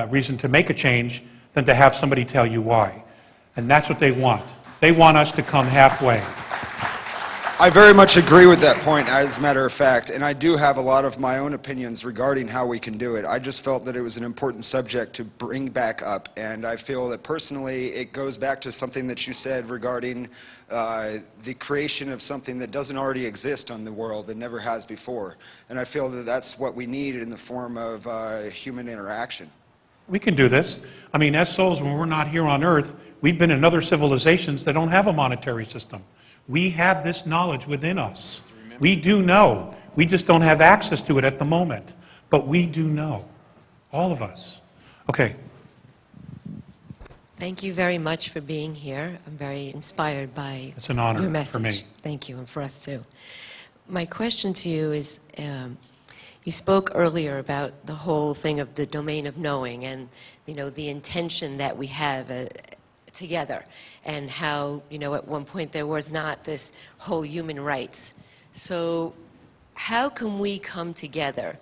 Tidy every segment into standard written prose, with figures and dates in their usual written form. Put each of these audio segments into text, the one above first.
reason to make a change than to have somebody tell you why. And that's what they want. They want us to come halfway. I very much agree with that point, as a matter of fact, and I do have a lot of my own opinions regarding how we can do it. I just felt that it was an important subject to bring back up, and I feel that personally it goes back to something that you said regarding the creation of something that doesn't already exist on the world and never has before. And I feel that that's what we need in the form of human interaction. We can do this. I mean, as souls, when we're not here on Earth, we've been in other civilizations that don't have a monetary system. We have this knowledge within us. We do know. We just don't have access to it at the moment. But we do know. All of us. Okay. Thank you very much for being here. I'm very inspired by it's an honor your message. For me. Thank you, and for us too. My question to you is, you spoke earlier about the whole thing of the domain of knowing and, the intention that we have together, and how, at one point there was not this whole human rights. So how can we come together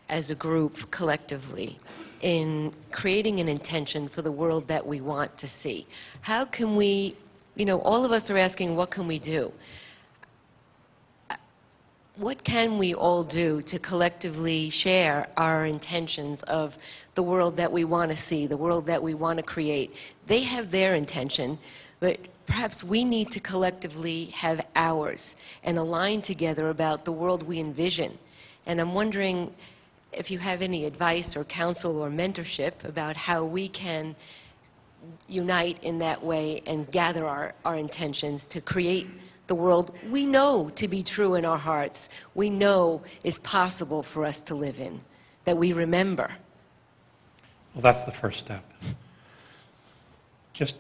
as a group collectively in creating an intention for the world that we want to see? How can we, all of us are asking, what can we do? What can we all do to collectively share our intentions of the world that we want to see, the world that we want to create? They have their intention, but perhaps we need to collectively have ours and align together about the world we envision. And I'm wondering if you have any advice or counsel or mentorship about how we can unite in that way and gather our intentions to create the world we know to be true in our hearts, we know is possible for us to live in, that we remember. Well, that's the first step. Just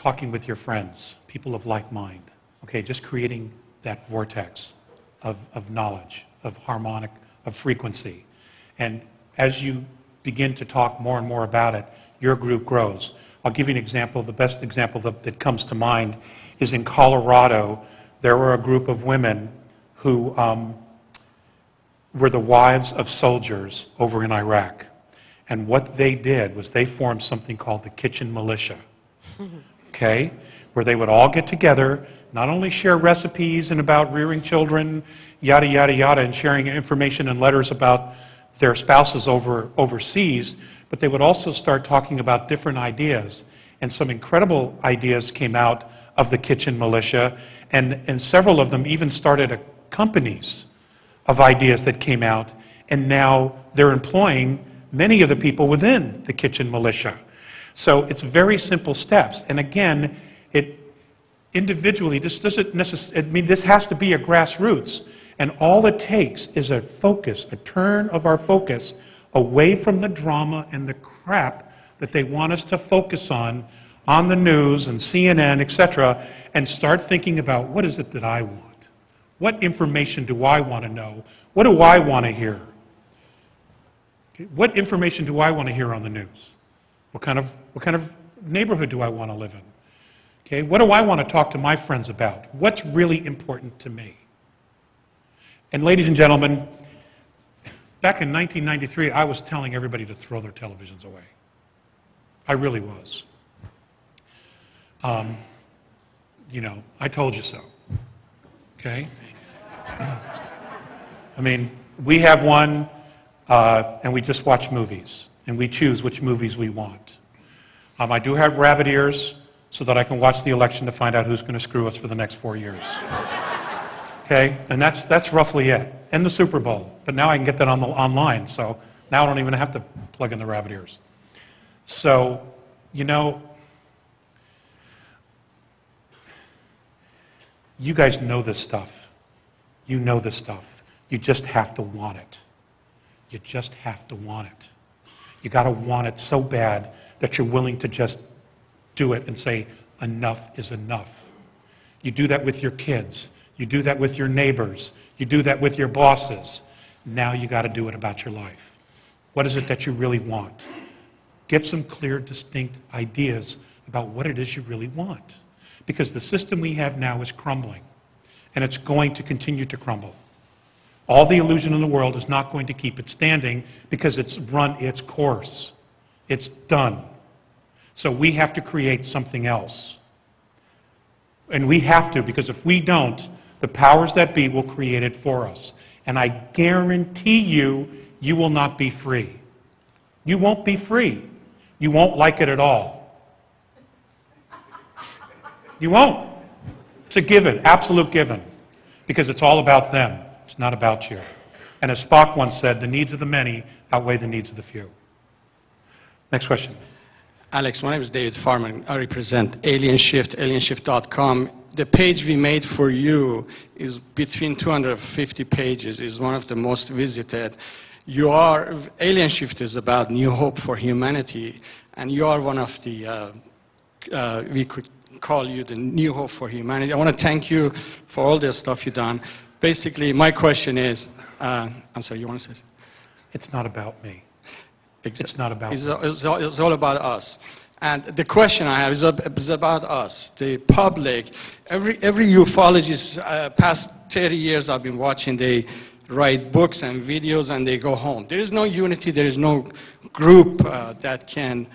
talking with your friends, people of like mind, okay, just creating that vortex of knowledge, of harmonic, of frequency. And as you begin to talk more and more about it, your group grows. I'll give you an example. The best example that comes to mind is in Colorado. There were a group of women who were the wives of soldiers over in Iraq. And what they did was they formed something called the kitchen militia, okay, where they would all get together, not only share recipes and about rearing children, yada, yada, yada, and sharing information and letters about their spouses overseas, but they would also start talking about different ideas. And some incredible ideas came out of the kitchen militia, and several of them even started companies of ideas that came out, and now they're employing many of the people within the kitchen militia. So it's very simple steps. And again, it individually, this doesn't necessarily, I mean, this has to be a grassroots. And all it takes is a focus, a turn of our focus away from the drama and the crap that they want us to focus on the news and CNN, etc., and start thinking about, what is it that I want? What information do I want to know? What do I want to hear? Okay, what information do I want to hear on the news? What kind of neighborhood do I want to live in? Okay, what do I want to talk to my friends about? What's really important to me? And ladies and gentlemen, back in 1993, I was telling everybody to throw their televisions away. I really was. I told you so. Okay? I mean, we have one, and we just watch movies, and we choose which movies we want. I do have rabbit ears so that I can watch the election to find out who's going to screw us for the next 4 years. Okay? And that's roughly it. And the Super Bowl. But now I can get that online, so now I don't even have to plug in the rabbit ears. So, you guys know this stuff. You know this stuff. You just have to want it. You just have to want it. You got to want it so bad that you're willing to just do it and say, enough is enough. You do that with your kids. You do that with your neighbors. You do that with your bosses. Now you got to do it about your life. What is it that you really want? Get some clear, distinct ideas about what it is you really want. Because the system we have now is crumbling. And it's going to continue to crumble. All the illusion in the world is not going to keep it standing because it's run its course. It's done. So we have to create something else. And we have to, because if we don't, the powers that be will create it for us. And I guarantee you, you will not be free. You won't be free. You won't like it at all. You won't. It's a given, absolute given. Because it's all about them. It's not about you. And as Spock once said, the needs of the many outweigh the needs of the few. Next question. Alex, my name is David Farman. I represent Alien Shift, alienshift.com. The page we made for you is between 250 pages, is one of the most visited. Alien Shift is about new hope for humanity, and you are one of the, we could call you the new hope for humanity. I want to thank you for all the stuff you've done. Basically, my question is, I'm sorry, you want to say something? It's not about me. It's not about me. It's all about us. And the question I have is about us, the public. Every ufologist, past 30 years I've been watching, they write books and videos and they go home. There is no unity, there is no group that can,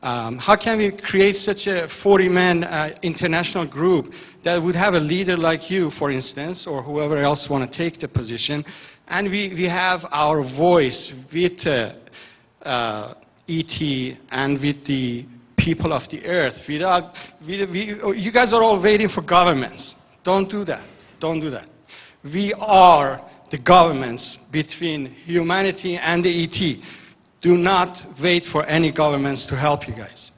how can we create such a 40-man international group that would have a leader like you, for instance, or whoever else want to take the position, and we have our voice with ET and with the people of the earth. You guys are all waiting for governments. Don't do that. Don't do that. We are the governments between humanity and the ET. Do not wait for any governments to help you guys.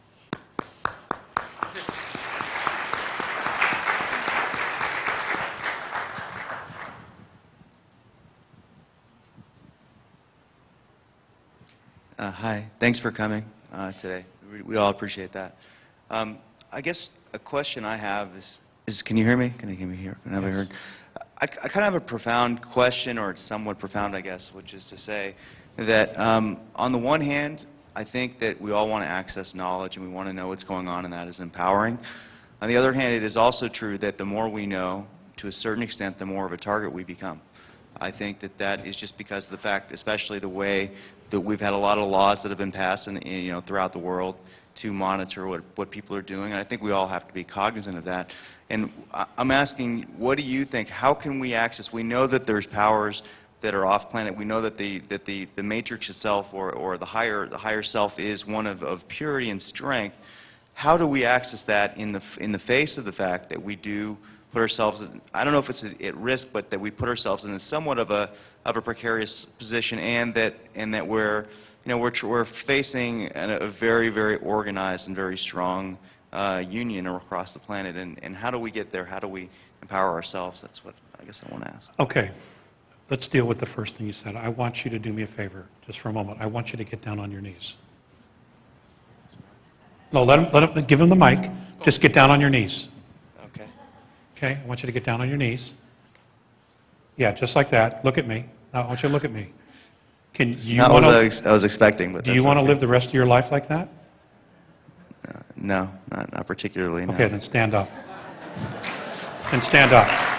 Hi. Thanks for coming today. We all appreciate that. I guess a question I have is can you hear me? Can you hear me here? Can I be heard? I kind of have a profound question, or it's somewhat profound, I guess, which is to say that on the one hand, I think that we all want to access knowledge and we want to know what's going on, and that is empowering. On the other hand, it is also true that the more we know, to a certain extent, the more of a target we become. I think that that is just because of the fact, especially the way that we've had a lot of laws that have been passed throughout the world to monitor what people are doing. And I think we all have to be cognizant of that. And I'm asking, what do you think? How can we access? We know that there's powers that are off planet. We know that the matrix itself, or the higher self, is one of purity and strength. How do we access that in the face of the fact that we do put ourselves, I don't know if it's at risk, but that we put ourselves in somewhat of a precarious position, and that we're facing a very, very organized and very strong union across the planet. And how do we get there? How do we empower ourselves? That's what I guess I want to ask. Okay. Let's deal with the first thing you said. I want you to do me a favor, just for a moment. I want you to get down on your knees. No, give him the mic. Just get down on your knees. Okay. Okay, I want you to get down on your knees. Yeah, just like that. Look at me. Now, I want you to look at me. Not what I was expecting. But do you want to live the rest of your life like that? No, not particularly. No. Okay, then stand up. Then stand up.